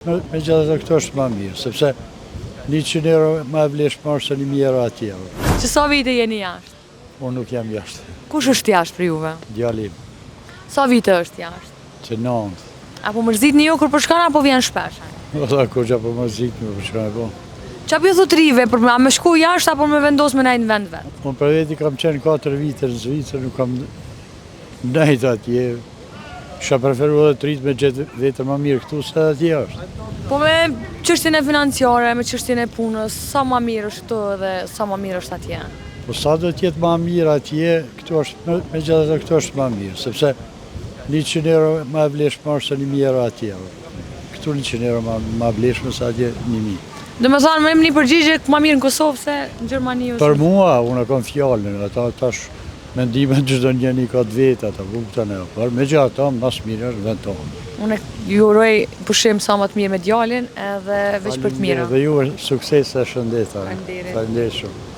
Me gjithë këto është më mirë, sepse 100 euro më e vlefshmëre se 1000 euro atje. Që sa vite jeni jashtë? Unë nuk jam jashtë, Kush është jashtë për juve? djalim, Sa vite është jashtë? që 9. Apo mërzitni ju kur po shkon apo vjen shpesh? Ata kur që po më zikë me përshka e po. Qa për thot rive, për me shku jashtë apo me vendos me najtë në vend vetë? Unë për veti kam qenë 4 vite në Zvicër, nuk kam nejtë atje. Kisha preferu edhe të rritë me gjithë vetër më mirë këtu se atje është. Po me çështjen e financiare, me çështjen e punës, sa më mirë është këtu dhe sa më mirë është atje? Po sa do t'jetë më mirë atje, këtu është, me gjithë këtu është më mirë, sepse 100 euro më e vlefshmëre se 1000 euro atje. Këtu 100 euro më vlefshme se atje 1000. Dhe me thanë me një përgjigje më mirë në Kosovë se në Gjermani ose... Për mua, unë kam fjallën, ata tash mendimet çdo njeri ka të vetë, ata kupton e, por megjithatë më mirë është vend tonë. Unë ju uroj pushim sa më të mirë me djalin edhe veç për të mirë. Dhe ju suksese, shëndeta. Faleminderit. Faleminderit shumë.